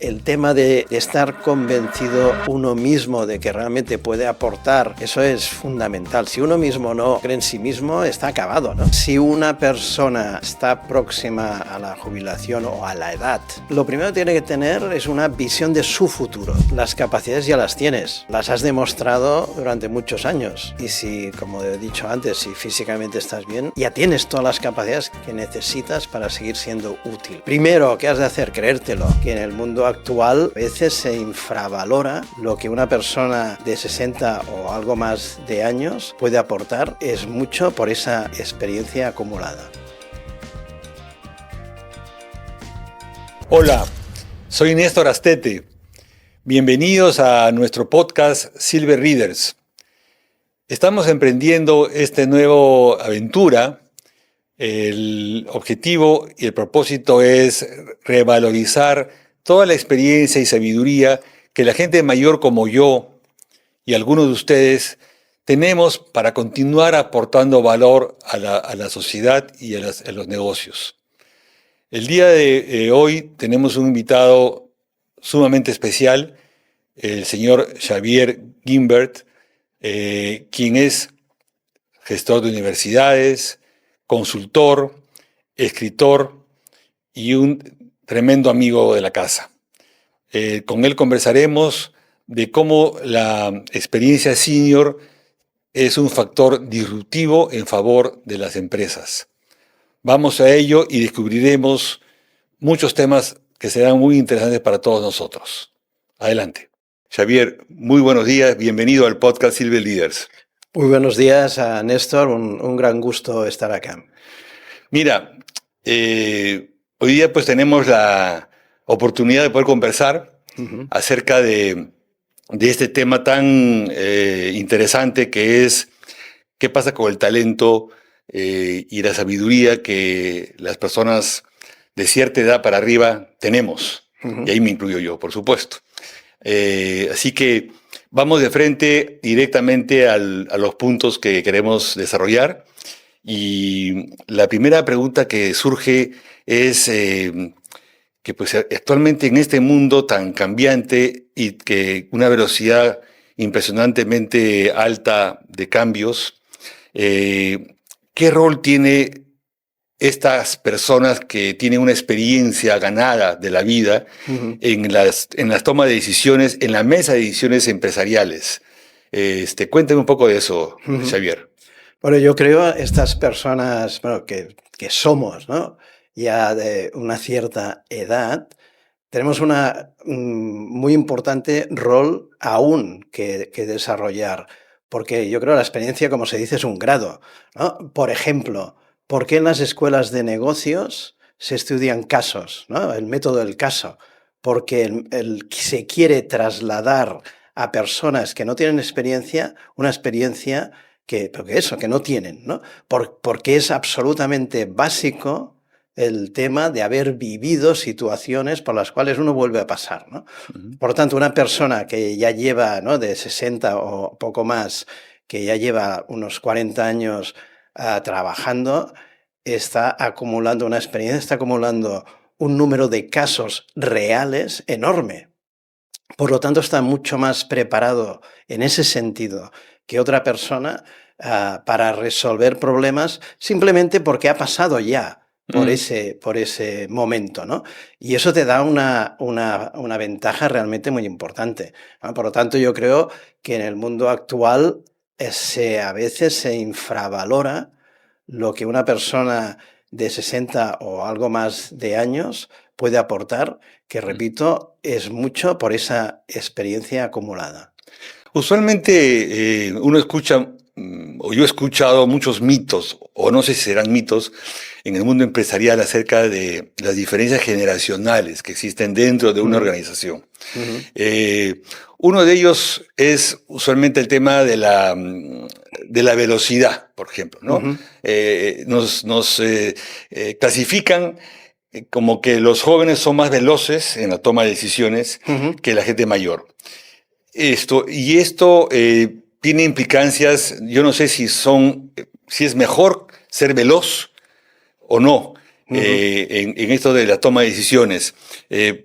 El tema de estar convencido uno mismo de que realmente puede aportar, eso es fundamental. Si uno mismo no cree en sí mismo, está acabado, ¿no? Si una persona está próxima a la jubilación o a la edad, lo primero que tiene que tener es una visión de su futuro. Las capacidades ya las tienes, las has demostrado durante muchos años. Y si, como he dicho antes, si físicamente estás bien, ya tienes todas las capacidades que necesitas para seguir siendo útil. Primero, ¿qué has de hacer? Creértelo, que en el mundo actual a veces se infravalora lo que una persona de 60 o algo más de años puede aportar. Es mucho por esa experiencia acumulada. Hola, soy Néstor Astete. Bienvenidos a nuestro podcast Silver Readers. Estamos emprendiendo esta nueva aventura. El objetivo y el propósito es revalorizar toda la experiencia y sabiduría que la gente mayor como yo y algunos de ustedes tenemos para continuar aportando valor a la sociedad y a los negocios. El día de hoy tenemos un invitado sumamente especial, el señor Xavier Guimbert, quien es gestor de universidades, consultor, escritor y un tremendo amigo de la casa. Con él conversaremos de cómo la experiencia senior es un factor disruptivo en favor de las empresas. Vamos a ello y descubriremos muchos temas que serán muy interesantes para todos nosotros. Adelante. Xavier, muy buenos días. Bienvenido al podcast Silver Leaders. Muy buenos días a Néstor. Un gran gusto estar acá. Mira, hoy día pues tenemos la oportunidad de poder conversar acerca de este tema tan interesante que es qué pasa con el talento y la sabiduría que las personas de cierta edad para arriba tenemos. Y ahí me incluyo yo, por supuesto. Así que vamos de frente directamente a los puntos que queremos desarrollar. Y la primera pregunta que surge es que pues, actualmente en este mundo tan cambiante y que una velocidad impresionantemente alta de cambios, ¿qué rol tiene estas personas que tienen una experiencia ganada de la vida en las tomas de decisiones, en la mesa de decisiones empresariales? Cuéntame un poco de eso, Xavier. Bueno, yo creo estas personas que somos, ¿no?, ya de una cierta edad, tenemos un muy importante rol aún que desarrollar, porque yo creo que la experiencia, como se dice, es un grado, ¿no? Por ejemplo, ¿por qué en las escuelas de negocios se estudian casos, ¿no? El método del caso, porque se quiere trasladar a personas que no tienen experiencia una experiencia que no tienen, ¿no? Porque es absolutamente básico el tema de haber vivido situaciones por las cuales uno vuelve a pasar, ¿no? Por lo tanto, una persona que ya lleva, ¿no?, de 60 o poco más, que ya lleva unos 40 años trabajando, está acumulando una experiencia, está acumulando un número de casos reales enorme. Por lo tanto, está mucho más preparado en ese sentido que otra persona para resolver problemas simplemente porque ha pasado ya por ese momento, ¿no? Y eso te da una ventaja realmente muy importante, ¿no? Por lo tanto, yo creo que en el mundo actual a veces se infravalora lo que una persona de 60 o algo más de años puede aportar, que repito, es mucho por esa experiencia acumulada. Usualmente uno escucha, o yo he escuchado muchos mitos, o no sé si serán mitos, en el mundo empresarial acerca de las diferencias generacionales que existen dentro de una organización. Uno de ellos es usualmente el tema de la velocidad, por ejemplo, ¿no? Nos clasifican como que los jóvenes son más veloces en la toma de decisiones que la gente mayor. Esto tiene implicancias, yo no sé si es mejor ser veloz o no. en esto de la toma de decisiones.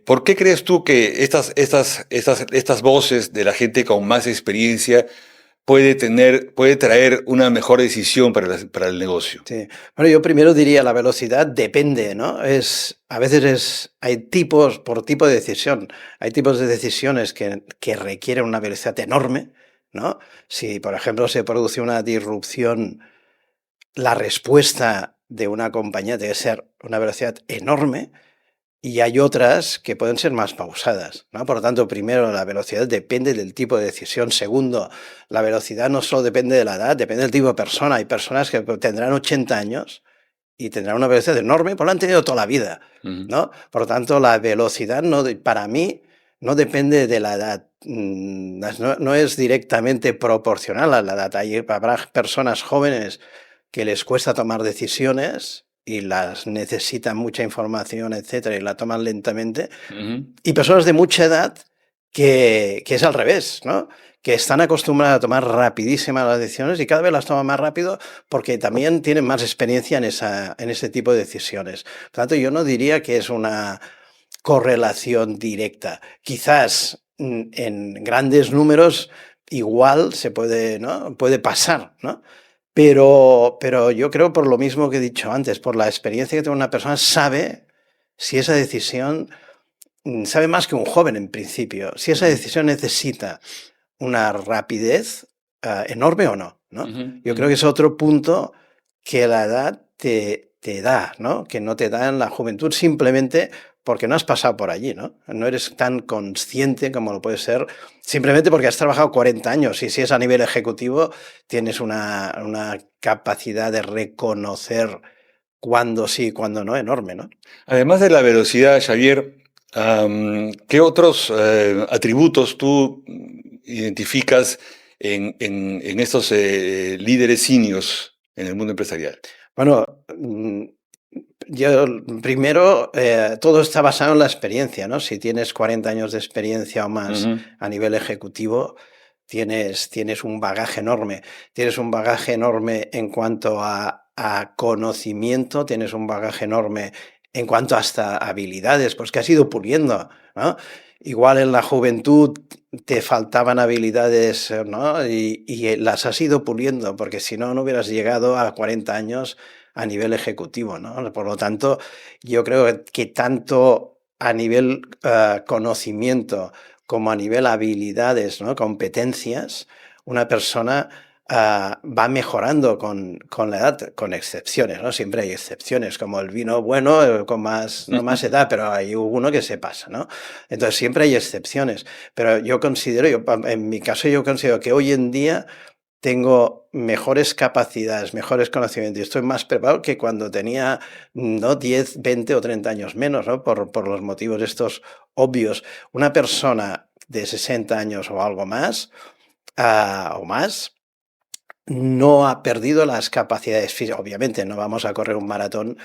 ¿Por qué crees tú que estas voces de la gente con más experiencia puede traer una mejor decisión para el negocio? Sí. Bueno, yo primero diría la velocidad depende, ¿no? A veces hay tipos, por tipo de decisión, hay tipos de decisiones que requieren una velocidad enorme, ¿no? Si, por ejemplo, se produce una disrupción, la respuesta de una compañía debe ser una velocidad enorme. Y hay otras que pueden ser más pausadas, ¿no? Por lo tanto, primero, la velocidad depende del tipo de decisión. Segundo, la velocidad no solo depende de la edad, depende del tipo de persona. Hay personas que tendrán 80 años y tendrán una velocidad enorme, pues lo han tenido toda la vida, Ujú. ¿no? Por lo tanto, la velocidad para mí no depende de la edad. No es directamente proporcional a la edad. Habrá personas jóvenes que les cuesta tomar decisiones y las necesitan mucha información, etcétera, y la toman lentamente, Ujú. y personas de mucha edad que es al revés, ¿no? Que están acostumbradas a tomar rapidísimas las decisiones y cada vez las toman más rápido porque también tienen más experiencia en ese tipo de decisiones. Por tanto, yo no diría que es una correlación directa. Quizás en grandes números igual se puede, ¿no? Puede pasar, ¿no? Pero yo creo, por lo mismo que he dicho antes, por la experiencia que tiene una persona, sabe si esa decisión, sabe más que un joven en principio, si esa Ujú. decisión necesita una rapidez enorme o no, ¿no? Ujú. Yo creo Ujú. que es otro punto que la edad te da, ¿no? Que no te da en la juventud simplemente porque no has pasado por allí, ¿no? No eres tan consciente como lo puede ser simplemente porque has trabajado 40 años y si es a nivel ejecutivo tienes una capacidad de reconocer cuándo sí y cuándo no enorme, ¿no? Además de la velocidad, Xavier, ¿qué otros atributos tú identificas en estos líderes seniors en el mundo empresarial? Bueno, yo primero, todo está basado en la experiencia, ¿no? Si tienes 40 años de experiencia o más Ujú. a nivel ejecutivo, tienes un bagaje enorme. Tienes un bagaje enorme en cuanto a conocimiento, tienes un bagaje enorme en cuanto hasta habilidades, pues que has ido puliendo, ¿no? Igual en la juventud te faltaban habilidades, ¿no? Y las has ido puliendo, porque si no, no hubieras llegado a 40 años a nivel ejecutivo, ¿no? Por lo tanto, yo creo que tanto a nivel conocimiento como a nivel habilidades, ¿no? Competencias, una persona va mejorando con la edad, con excepciones, ¿no? Siempre hay excepciones, como el vino bueno, con más, no más edad, pero hay uno que se pasa, ¿no? Entonces siempre hay excepciones, pero en mi caso yo considero que hoy en día tengo mejores capacidades, mejores conocimientos y estoy más preparado que cuando tenía, ¿no? 10, 20 o 30 años menos, ¿no? Por los motivos estos obvios. Una persona de 60 años o algo más, o más, no ha perdido las capacidades físicas. Obviamente no vamos a correr un maratón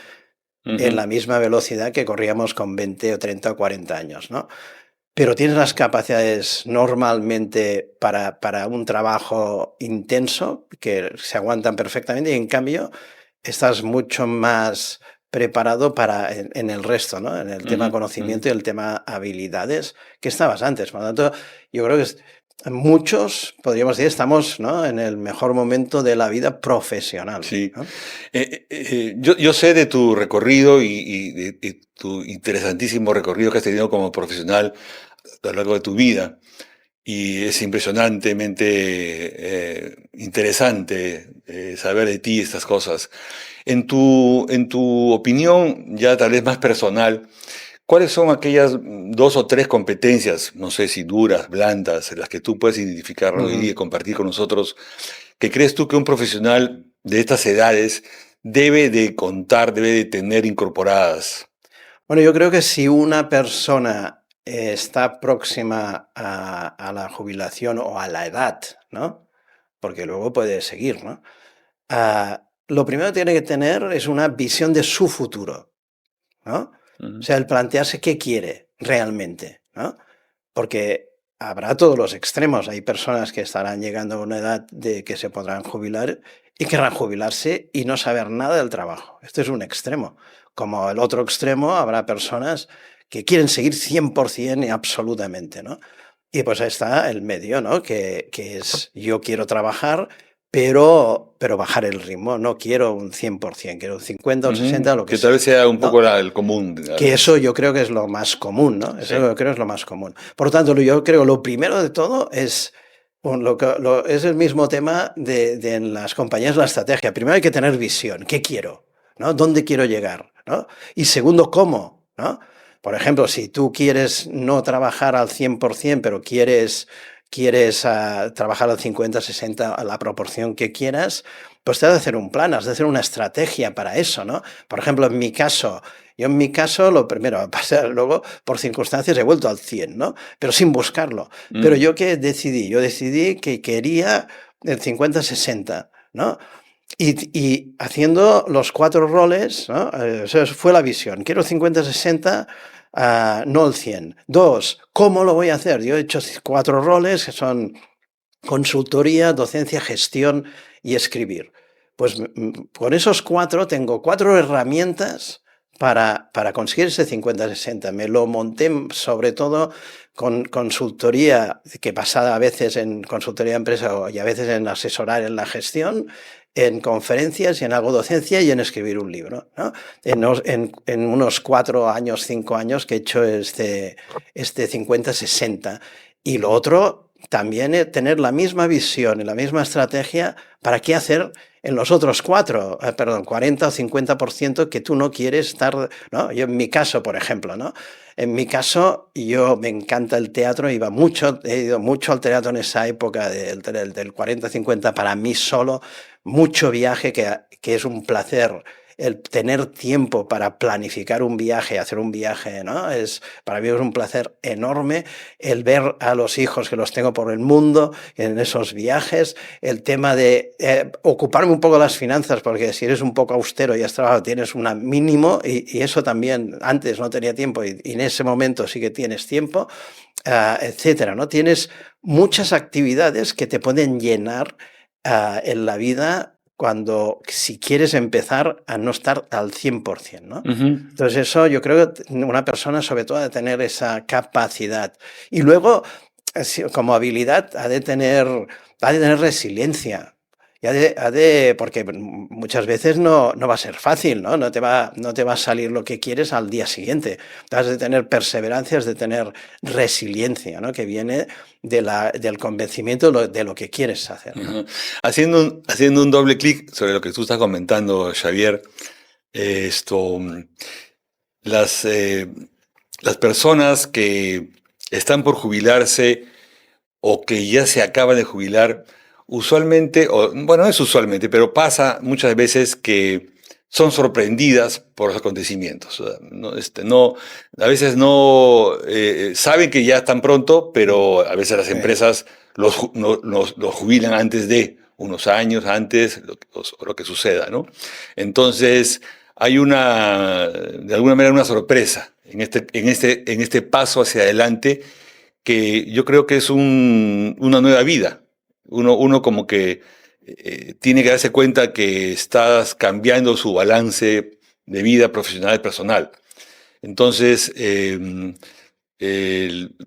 en Ujú. la misma velocidad que corríamos con 20 o 30 o 40 años, ¿no? Pero tienes las capacidades normalmente para un trabajo intenso, que se aguantan perfectamente, y en cambio estás mucho más preparado en el resto, ¿no? En el tema Ujú. Ujú. conocimiento y el tema habilidades, que estabas antes. Por lo tanto, yo creo que muchos, podríamos decir, estamos, ¿no? En el mejor momento de la vida profesional, Sí. ¿no? Yo sé de tu recorrido y de tu interesantísimo recorrido que has tenido como profesional a lo largo de tu vida. Y es impresionantemente interesante saber de ti estas cosas. En tu opinión, ya tal vez más personal, ¿cuáles son aquellas dos o tres competencias, no sé si duras, blandas, las que tú puedes identificar hoy día y Ujú. compartir con nosotros, que crees tú que un profesional de estas edades debe de contar, debe de tener incorporadas? Bueno, yo creo que si una persona está próxima a la jubilación o a la edad, ¿no? Porque luego puede seguir, ¿no? Lo primero que tiene que tener es una visión de su futuro, ¿no? O Ujú. sea, el plantearse qué quiere realmente, ¿no? Porque habrá todos los extremos. Hay personas que estarán llegando a una edad de que se podrán jubilar y querrán jubilarse y no saber nada del trabajo. Este es un extremo. como el otro extremo, habrá personas que quieren seguir 100% y absolutamente, ¿no? Y pues ahí está el medio, ¿no? Que es yo quiero trabajar, pero bajar el ritmo. No quiero un 100%, quiero un 50 o 60, lo que Que tal sea, vez sea un poco ¿no? el común. Que eso yo creo que es lo más común, ¿no? Eso Sí. yo creo que es lo más común. Por lo tanto, yo creo que lo primero de todo es, es el mismo tema de en las compañías, la estrategia. Primero hay que tener visión. ¿Qué quiero? ¿No? ¿Dónde quiero llegar? ¿No? Y segundo, ¿cómo? ¿No? Por ejemplo, si tú quieres no trabajar al 100%, pero quieres trabajar al 50, 60, a la proporción que quieras, pues te has de hacer un plan, has de hacer una estrategia para eso, ¿no? Por ejemplo, yo en mi caso, lo primero, luego por circunstancias he vuelto al 100, ¿no? Pero sin buscarlo. Pero yo qué decidí, yo decidí que quería el 50-60, ¿no? Y haciendo los 4 roles, ¿no? Eso fue la visión. Quiero 50-60, no el 100. 2, ¿cómo lo voy a hacer? Yo he hecho 4 roles que son consultoría, docencia, gestión y escribir. Pues con esos 4 tengo 4 herramientas para conseguir ese 50-60. Me lo monté sobre todo con consultoría, que basada a veces en consultoría de empresa y a veces en asesorar en la gestión, en conferencias y en algo docencia y en escribir un libro, ¿no? En unos 4 años, 5 años que he hecho este 50-60. Y lo otro, también tener la misma visión y la misma estrategia para qué hacer en los otros 40 o 50% que tú no quieres estar, ¿no? Yo en mi caso, por ejemplo, ¿no? En mi caso, yo me encanta el teatro, he ido mucho al teatro en esa época del 40-50 para mí solo, mucho viaje, que es un placer. El tener tiempo para planificar un viaje, hacer un viaje, ¿no? Para mí es un placer enorme el ver a los hijos que los tengo por el mundo en esos viajes, el tema de ocuparme un poco las finanzas, porque si eres un poco austero y has trabajado, tienes un mínimo, y eso también antes no tenía tiempo, y en ese momento sí que tienes tiempo, etcétera, ¿no? Tienes muchas actividades que te pueden llenar en la vida si quieres empezar a no estar al 100%, ¿no? Entonces eso yo creo que una persona sobre todo ha de tener esa capacidad. Y luego, como habilidad, ha de tener resiliencia. Porque muchas veces no va a ser fácil, ¿no? No te va a salir lo que quieres al día siguiente. Has de tener perseverancia, has de tener resiliencia, ¿no? Que viene del convencimiento de lo que quieres hacer, ¿no? Haciendo un doble clic sobre lo que tú estás comentando, Xavier, las personas que están por jubilarse o que ya se acaban de jubilar, usualmente, bueno, no es usualmente, pero pasa muchas veces que son sorprendidas por los acontecimientos. A veces no saben que ya están pronto, pero a veces las empresas los jubilan antes de unos años antes, lo que suceda, ¿no? Entonces, hay de alguna manera una sorpresa en este paso hacia adelante que yo creo que es una nueva vida. Uno como que tiene que darse cuenta que estás cambiando su balance de vida profesional y personal. Entonces,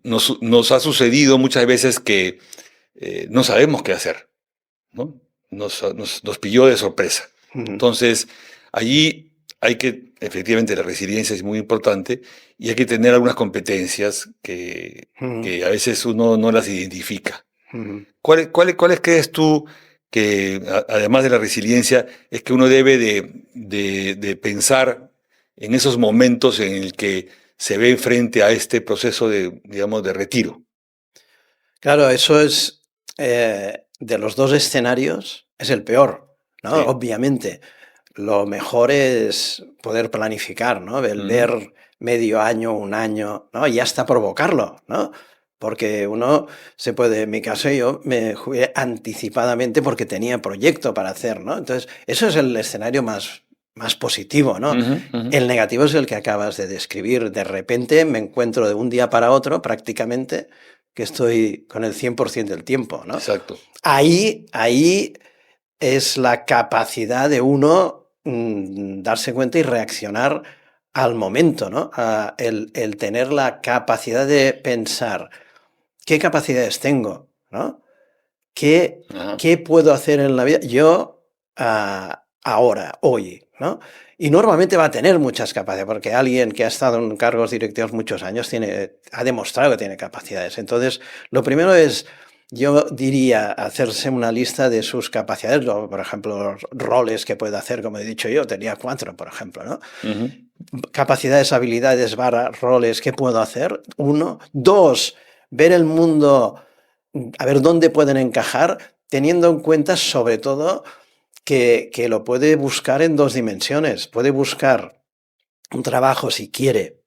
nos ha sucedido muchas veces que no sabemos qué hacer, ¿no? Nos pilló de sorpresa. Entonces, allí efectivamente, la resiliencia es muy importante y hay que tener algunas competencias que a veces uno no las identifica. ¿Cuáles crees tú que, además de la resiliencia, es que uno debe de pensar en esos momentos en el que se ve frente a este proceso digamos, de retiro? Claro, eso es, de los 2 escenarios, es el peor, ¿no? Sí. Obviamente. Lo mejor es poder planificar, ¿no? Ver medio año, un año, ¿no? Y hasta provocarlo, ¿no? Porque uno en mi caso yo me jugué anticipadamente porque tenía proyecto para hacer, ¿no? Entonces, eso es el escenario más positivo, ¿no? El negativo es el que acabas de describir. De repente me encuentro de un día para otro prácticamente que estoy con el 100% del tiempo, ¿no? Exacto. Ahí es la capacidad de uno darse cuenta y reaccionar al momento, ¿no? El tener la capacidad de pensar qué capacidades tengo, ¿no? ¿Qué, Ajá. qué puedo hacer en la vida yo ahora, hoy, ¿no? Y normalmente va a tener muchas capacidades, porque alguien que ha estado en cargos directivos muchos años ha demostrado que tiene capacidades. Entonces, lo primero es, yo diría, hacerse una lista de sus capacidades, por ejemplo, los roles que puede hacer, como he dicho yo, tenía 4, por ejemplo, ¿no? Ujú. Capacidades, habilidades, roles, ¿qué puedo hacer? 1. 2, ver el mundo, a ver dónde pueden encajar, teniendo en cuenta sobre todo que lo puede buscar en 2 dimensiones. Puede buscar un trabajo si quiere,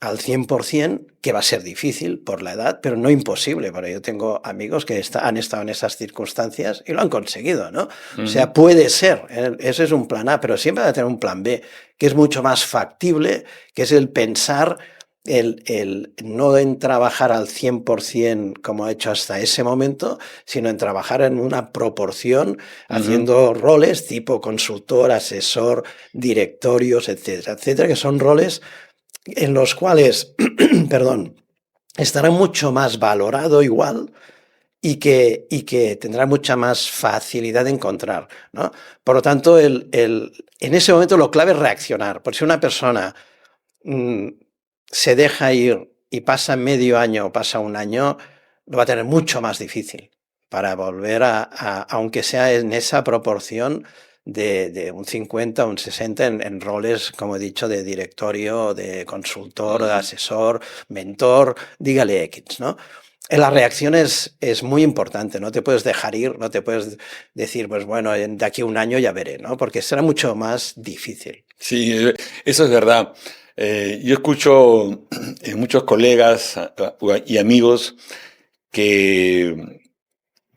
al 100%, que va a ser difícil por la edad, pero no imposible, porque yo tengo amigos que han estado en esas circunstancias y lo han conseguido, ¿no? O sea, Ujú. puede ser, ese es un plan A, pero siempre va a tener un plan B, que es mucho más factible, que es el pensar, el no en trabajar al 100% como ha hecho hasta ese momento, sino en trabajar en una proporción, Ujú. haciendo roles tipo consultor, asesor, directorios, etcétera, etcétera, que son roles en los cuales, perdón, estará mucho más valorado igual y que tendrá mucha más facilidad de encontrar, ¿no? Por lo tanto, en ese momento lo clave es reaccionar. Por si una persona mm, se deja ir y pasa medio año o pasa un año, lo va a tener mucho más difícil para volver aunque sea en esa proporción de un 50 o un 60 en roles, como he dicho, de directorio, de consultor, de Ujú. asesor, mentor, dígale X, ¿no? La reacción es muy importante, no te puedes dejar ir, no te puedes decir, pues bueno, de aquí a un año ya veré, ¿no? Porque será mucho más difícil. Sí, eso es verdad. Yo escucho en muchos colegas y amigos que,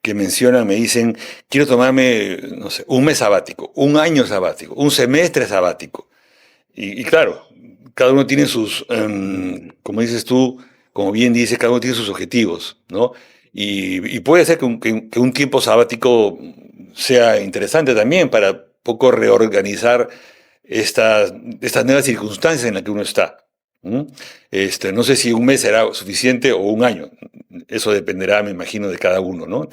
que mencionan, me dicen, quiero tomarme, no sé, un mes sabático, un año sabático, un semestre sabático. Y claro, cada uno tiene sus, como dices tú, como bien dice, cada uno tiene sus objetivos, ¿no? Y puede ser que un tiempo sabático sea interesante también para poco reorganizar estas nuevas circunstancias en las que uno está. ¿M? No sé si un mes será suficiente o un año. Eso dependerá, me imagino, de cada uno, ¿no?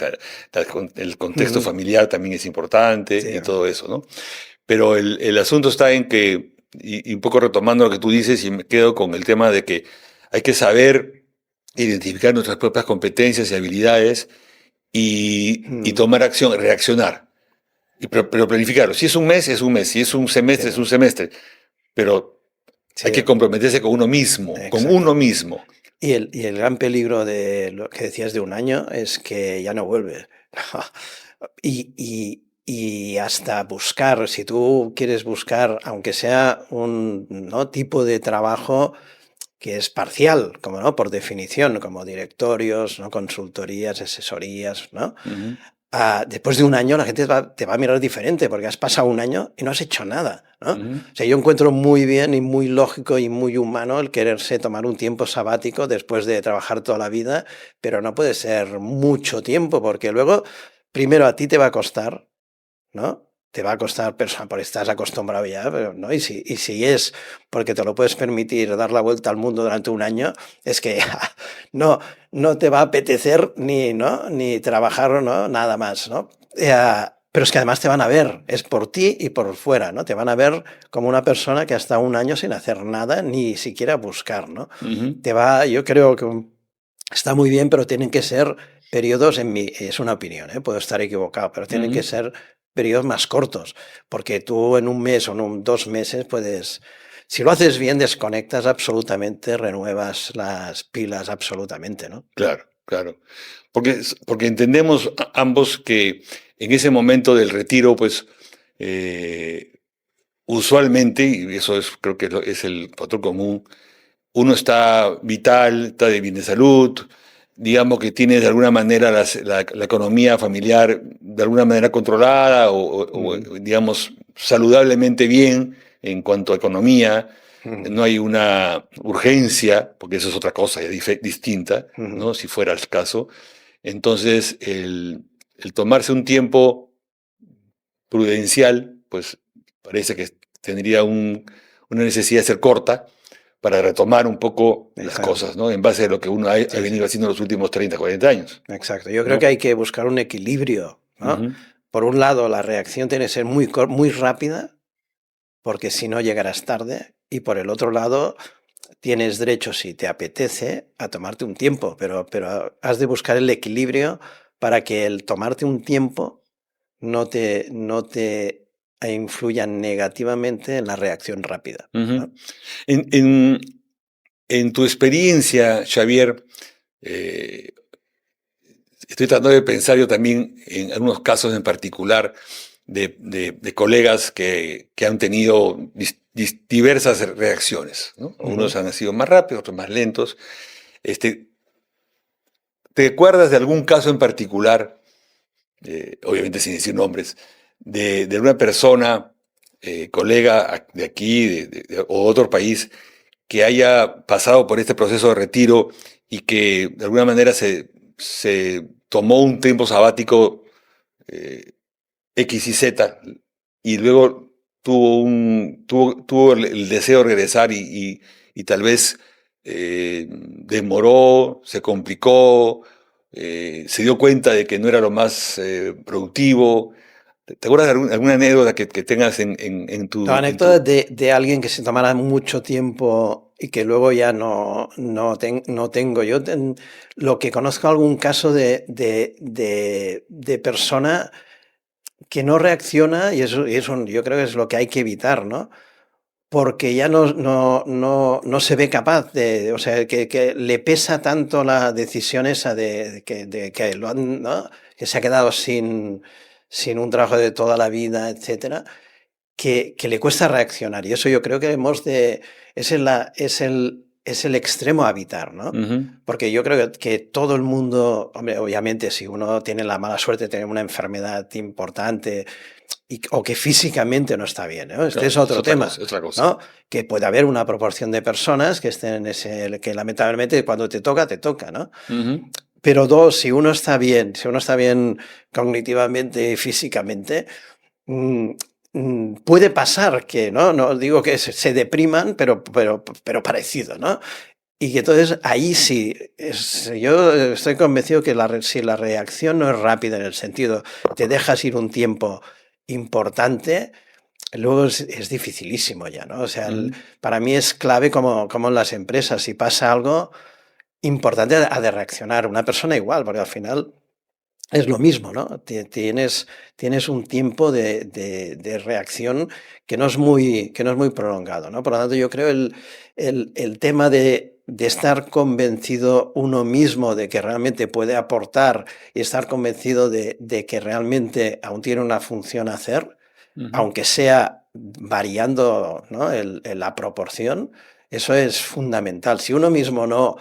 El contexto Ujú. familiar también es importante Sí. y todo eso, ¿no? Pero el asunto está en que, y un poco retomando lo que tú dices, y me quedo con el tema de que hay que saber identificar nuestras propias competencias y habilidades y Mm. tomar acción, reaccionar. Pero planificarlo. Si es un mes, es un mes. Si es un Sí, semestre, es un semestre. Pero hay sí, que comprometerse con uno mismo, con exacto. uno mismo. Y el gran peligro de lo que decías de un año es que ya no vuelve. Y hasta buscar, si tú quieres buscar, aunque sea un, ¿no?, tipo de trabajo que es parcial, como no, por definición, como directorios, ¿no?, consultorías, asesorías, ¿no? Ujú. Después de un año la gente te va a mirar diferente porque has pasado un año y no has hecho nada, ¿no? Ujú. O sea, yo encuentro muy bien y muy lógico y muy humano el quererse tomar un tiempo sabático después de trabajar toda la vida, pero no puede ser mucho tiempo porque luego, primero, a ti te va a costar, ¿no? Te va a costar persona, porque estás acostumbrado ya, pero, ¿no? Y si es porque te lo puedes permitir dar la vuelta al mundo durante un año, es que no, no te va a apetecer ni, ¿no?, ni trabajar, ¿no?, nada más, ¿no? Pero es que además te van a ver, es por ti y por fuera, ¿no? Te van a ver como una persona que ha estado un año sin hacer nada, ni siquiera buscar, ¿no? Ujú. Yo creo que está muy bien, pero tienen que ser periodos, es una opinión, ¿eh? Puedo estar equivocado, pero tienen que Ujú. ser periodos más cortos, porque tú en un mes o en 2 meses puedes, si lo haces bien, desconectas absolutamente, renuevas las pilas absolutamente, ¿no? Claro, claro. Porque entendemos ambos que en ese momento del retiro, pues, eh, usualmente, y eso es, creo que es el patrón común, uno está vital, está de bien de salud, digamos que tiene de alguna manera la economía familiar de alguna manera controlada Ujú, digamos, saludablemente bien en cuanto a economía. ujú, No hay una urgencia, porque eso es otra cosa ya distinta, ujú. ¿no? Si fuera el caso. Entonces, el tomarse un tiempo prudencial, pues parece que tendría una necesidad de ser corta para retomar un poco las Exacto. cosas, ¿no? En base a lo que uno ha Sí, venido haciendo los últimos 30, 40 años. exacto. Yo creo ¿No? que hay que buscar un equilibrio, ¿no? Ujú. Por un lado, la reacción tiene que ser muy rápida, porque si no llegarás tarde. Y por el otro lado, tienes derecho, si te apetece, a tomarte un tiempo, pero has de buscar el equilibrio para que el tomarte un tiempo no te influya negativamente en la reacción rápida, Ujú. ¿no? En, en tu experiencia, Xavier, eh, estoy tratando de pensar yo también en algunos casos en particular de colegas que han tenido diversas reacciones, ¿no? Unos Ujú. han sido más rápidos, otros más lentos. Este, ¿Te acuerdas de algún caso en particular, obviamente sin decir nombres, de una persona, colega de aquí o otro país, que haya pasado por este proceso de retiro y que de alguna manera se tomó un tiempo sabático eh, X y Z y luego tuvo el deseo de regresar y tal vez demoró, se complicó, se dio cuenta de que no era lo más productivo? ¿Te acuerdas de alguna anécdota que tengas en La tu... anécdota de alguien que se tomara mucho tiempo y que luego ya no tengo. Lo que conozco algún caso de persona que no reacciona, y eso yo creo que es lo que hay que evitar, ¿no? Porque ya no se ve capaz o sea, que le pesa tanto la decisión esa de que ¿no? Que se ha quedado sin un trabajo de toda la vida, etcétera, que le cuesta reaccionar. Y eso yo creo que es el extremo a evitar, ¿no? Ujú. Porque yo creo que todo el mundo, hombre, obviamente, si uno tiene la mala suerte de tener una enfermedad importante o que físicamente no está bien, ¿no? Este Claro, es es otro otra tema, cosa, es otra cosa. ¿no? Que puede haber una proporción de personas que estén en que lamentablemente cuando te toca, ¿no? Ujú. Pero dos, si uno está bien cognitivamente y físicamente, mm, puede pasar que, no digo que se depriman, pero parecido, ¿no? Y que entonces ahí sí, yo estoy convencido que si la reacción no es rápida en el sentido, te dejas ir un tiempo importante, luego es dificilísimo ya, ¿no? O sea, Ujú. para mí es clave como en las empresas, si pasa algo importante ha de reaccionar, una persona igual, porque al final es lo mismo, ¿no? Tienes un tiempo de reacción que no es muy prolongado, ¿no? Por lo tanto, yo creo el tema de estar convencido uno mismo de que realmente puede aportar y estar convencido de que realmente aún tiene una función a hacer, Ujú. aunque sea variando, ¿no? La proporción, eso es fundamental. Si uno mismo no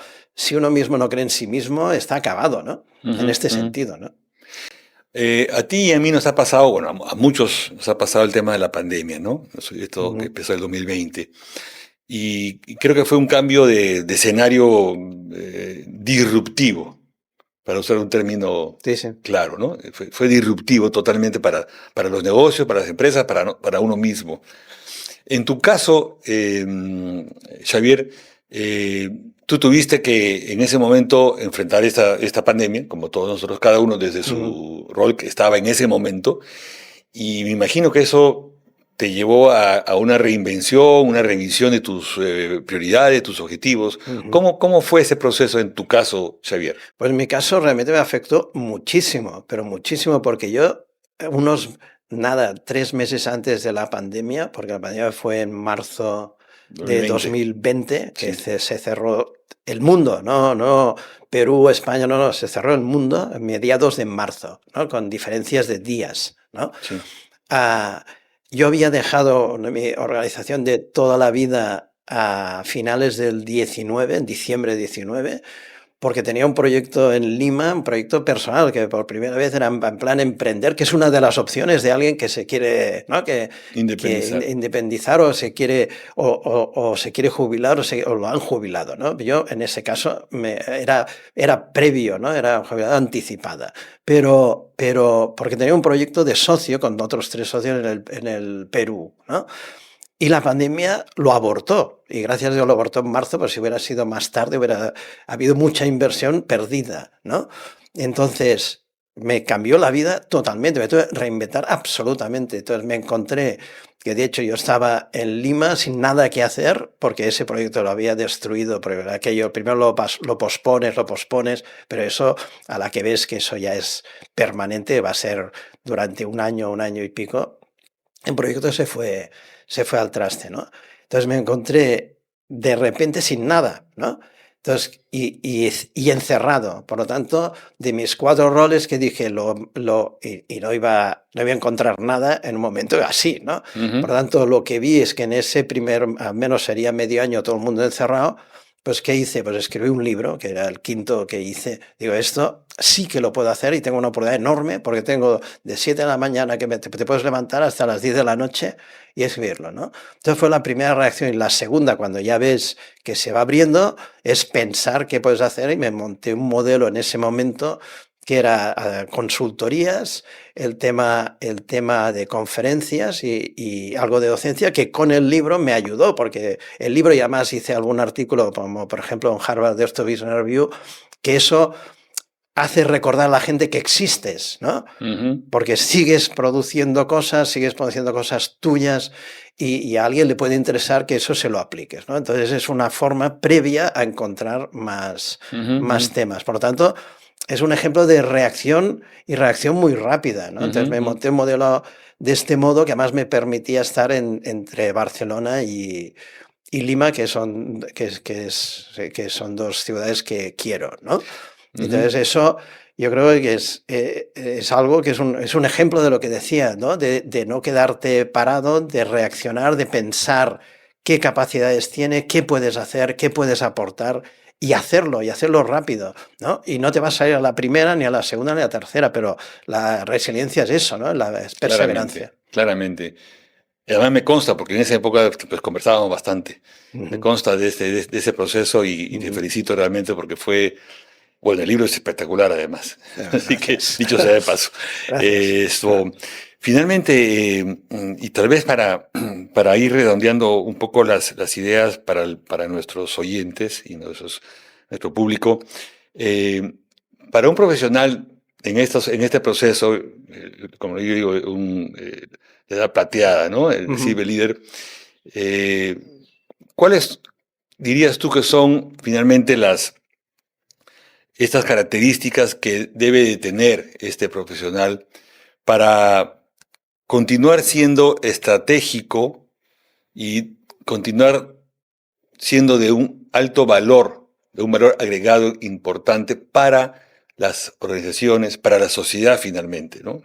cree en sí mismo, está acabado, ¿no? En Ujú. este Ujú. sentido, ¿no? A ti y a mí nos ha pasado, bueno, a muchos nos ha pasado el tema de la pandemia, ¿no? Esto que Ujú. empezó el 2020. Y creo que fue un cambio de escenario disruptivo, para usar un término Sí, sí. claro, ¿no? Fue disruptivo totalmente para los negocios, para las empresas, para uno mismo. En tu caso, Xavier, tú tuviste que en ese momento enfrentar esta pandemia, como todos nosotros, cada uno desde Ujú, su rol que estaba en ese momento, y me imagino que eso te llevó a una reinvención, una revisión de tus prioridades, tus objetivos. ujú. ¿Cómo fue ese proceso en tu caso, Xavier? Pues en mi caso realmente me afectó muchísimo, pero muchísimo, porque yo, nada, 3 meses antes de la pandemia, porque la pandemia fue en marzo de 2020. 2020, que Sí, se cerró el mundo, no Perú, España, no, se cerró el mundo a mediados de marzo, ¿no? Con diferencias de días, ¿no? sí. Ah, yo había dejado mi organización de toda la vida a finales del 19, en diciembre 19, porque tenía un proyecto en Lima, un proyecto personal, que por primera vez era en plan emprender, que es una de las opciones de alguien que se quiere, ¿no? que Independizar. independizar o se quiere, o se quiere jubilar o lo han jubilado, ¿no? Yo en ese caso era previo, ¿no? Era jubilada anticipada, pero porque tenía un proyecto de socio con otros 3 socios en el Perú, ¿no? Y la pandemia lo abortó. Y gracias a Dios lo abortó en marzo, pues si hubiera sido más tarde hubiera habido mucha inversión perdida, ¿no? Entonces, me cambió la vida totalmente, me tuve que reinventar absolutamente. Entonces me encontré que de hecho yo estaba en Lima sin nada que hacer porque ese proyecto lo había destruido, porque aquello primero lo pospones, pero eso a la que ves que eso ya es permanente, va a ser durante un año y pico, el proyecto se fue al traste, ¿no? Entonces me encontré de repente sin nada, ¿no? Entonces, y encerrado. Por lo tanto, de mis 4 roles que dije, y no iba a encontrar nada en un momento así, ¿no? Por lo tanto, lo que vi es que en ese primer, al menos sería medio año, todo el mundo encerrado. Pues, ¿qué hice? Pues escribí un libro, que era el quinto que hice. Digo, esto sí que lo puedo hacer y tengo una oportunidad enorme porque tengo de 7 de la mañana que te puedes levantar hasta las 10 de la noche y escribirlo, ¿no? Entonces fue la primera reacción. Y la segunda, cuando ya ves que se va abriendo, es pensar qué puedes hacer, y me monté un modelo en ese momento que era consultorías, el tema de conferencias y algo de docencia, que con el libro me ayudó, porque el libro, y además hice algún artículo, como por ejemplo en Harvard Business Review, que eso hace recordar a la gente que existes, ¿no? Porque sigues produciendo cosas tuyas, y a alguien le puede interesar que eso se lo apliques, ¿no? Entonces es una forma previa a encontrar más temas. Por lo tanto, es un ejemplo de reacción y reacción muy rápida, ¿no? Entonces me monté un modelo de este modo que además me permitía estar entre Barcelona y Lima, que son 2 ciudades que quiero, ¿no? Entonces eso yo creo que es algo que es un ejemplo de lo que decía, ¿no? De no quedarte parado, de reaccionar, de pensar qué capacidades tiene, qué puedes hacer, qué puedes aportar, y hacerlo rápido, ¿no? Y no te vas a ir a la primera, ni a la segunda, ni a la tercera, pero la resiliencia es eso, ¿no? Es perseverancia. Claramente. Y además me consta, porque en esa época pues, conversábamos bastante. Me consta de ese proceso y te felicito realmente porque fue... Bueno, el libro es espectacular además. Así que, dicho sea de paso. Finalmente, y tal vez para ir redondeando un poco las ideas para nuestros oyentes y nuestro público, para un profesional en este proceso, como yo digo, de edad plateada, ¿no? El Silver Leader, ¿cuáles dirías tú que son finalmente estas características que debe de tener este profesional para continuar siendo estratégico y continuar siendo de un alto valor, de un valor agregado importante para las organizaciones, para la sociedad finalmente, ¿no?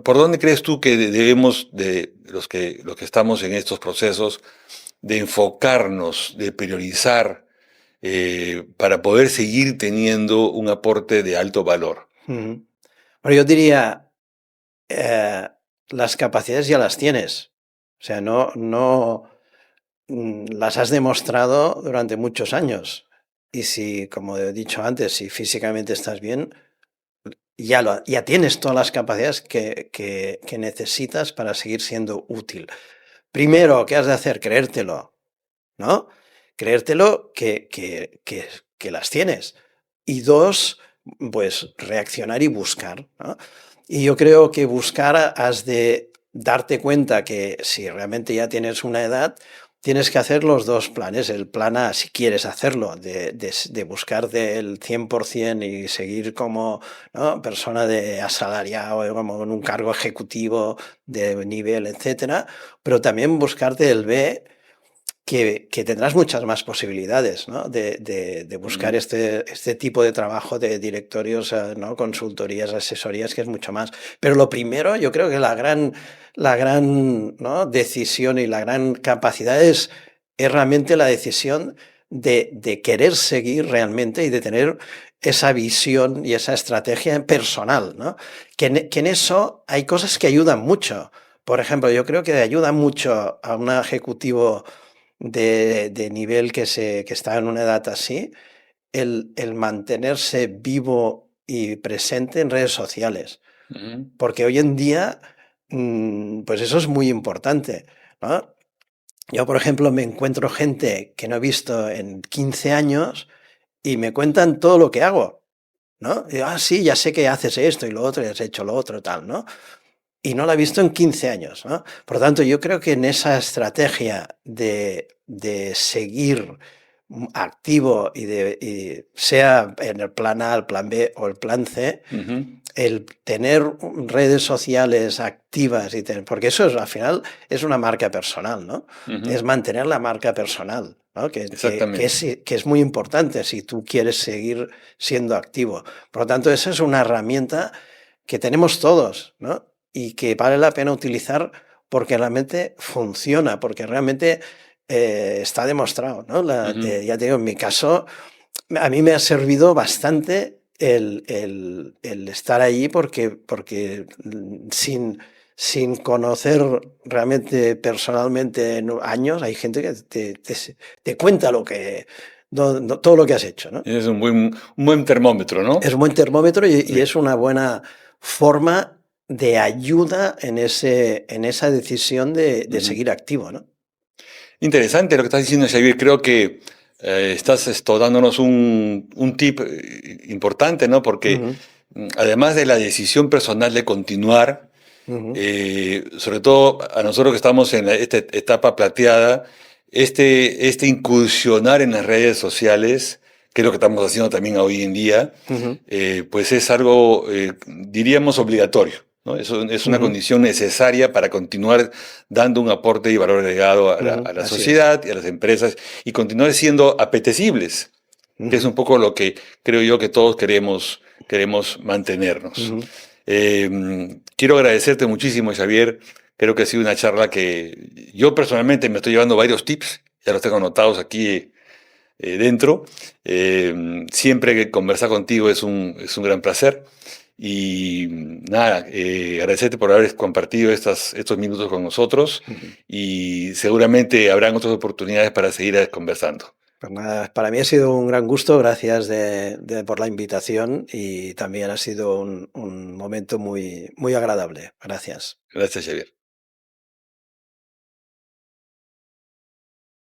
¿Por dónde crees tú que debemos, de los que estamos en estos procesos, de enfocarnos, de priorizar para poder seguir teniendo un aporte de alto valor? Bueno, yo diría, las capacidades ya las tienes. O sea, no las has demostrado durante muchos años. Y si, como he dicho antes, si físicamente estás bien, ya tienes todas las capacidades que necesitas para seguir siendo útil. Primero, ¿qué has de hacer? Creértelo, ¿no? Creértelo que las tienes. Y 2, pues reaccionar y buscar, ¿no? Y yo creo que buscar, has de darte cuenta que si realmente ya tienes una edad, tienes que hacer los 2 planes. El plan A, si quieres hacerlo, de buscar del 100% y seguir como, ¿no?, persona de asalariado, como en un cargo ejecutivo de nivel, etcétera, pero también buscarte el B, que tendrás muchas más posibilidades, ¿no?, de buscar este tipo de trabajo de directorios, ¿no?, consultorías, asesorías, que es mucho más. Pero lo primero, yo creo que la gran, ¿no?, decisión y la gran capacidad es realmente la decisión de querer seguir realmente y de tener esa visión y esa estrategia personal, ¿no? Que en eso hay cosas que ayudan mucho. Por ejemplo, yo creo que ayuda mucho a un ejecutivo de nivel que está en una edad así, el mantenerse vivo y presente en redes sociales. Porque hoy en día, pues eso es muy importante, ¿no? Yo, por ejemplo, me encuentro gente que no he visto en 15 años y me cuentan todo lo que hago, ¿no? Y digo, ah, sí, ya sé que haces esto y lo otro, y has hecho lo otro, tal, ¿no? Y no la he visto en 15 años, ¿no? Por lo tanto, yo creo que en esa estrategia de seguir activo y sea en el plan A, el plan B o el plan C, Ujú, el tener redes sociales activas porque eso es, al final es una marca personal, ¿no? ujú, Es mantener la marca personal, ¿no? exactamente. Que es muy importante si tú quieres seguir siendo activo. Por lo tanto, esa es una herramienta que tenemos todos, ¿no? Y que vale la pena utilizar porque realmente funciona, porque realmente está demostrado, ¿no? Ujú. Ya te digo, en mi caso, a mí me ha servido bastante el estar allí porque sin conocer realmente personalmente en años, hay gente que te cuenta todo lo que has hecho, ¿no? Es un buen termómetro, ¿no? Es un buen termómetro y Sí. es una buena forma de ayuda en esa decisión de Ujú. seguir activo, ¿no? Interesante lo que estás diciendo, Xavier. Creo que estás dándonos un tip importante, ¿no? Porque Ujú, además de la decisión personal de continuar, ujú. sobre todo a nosotros que estamos en esta etapa plateada, este incursionar en las redes sociales, que es lo que estamos haciendo también hoy en día, Ujú, pues es algo, diríamos, obligatorio, ¿no? Es una ujú, condición necesaria para continuar dando un aporte y valor agregado ujú, a la así es. sociedad y a las empresas y continuar siendo apetecibles, que es Ujú, un poco lo que creo yo que todos queremos mantenernos. ujú. Quiero agradecerte muchísimo, Xavier. Creo que ha sido una charla que yo personalmente me estoy llevando varios tips, ya los tengo anotados aquí dentro. Siempre que conversar contigo es un gran placer. Y nada, agradecerte por haber compartido estos minutos con nosotros Ujú. y seguramente habrán otras oportunidades para seguir conversando. Pues nada, para mí ha sido un gran gusto, gracias por la invitación y también ha sido un momento muy, muy agradable. Gracias. Gracias, Xavier.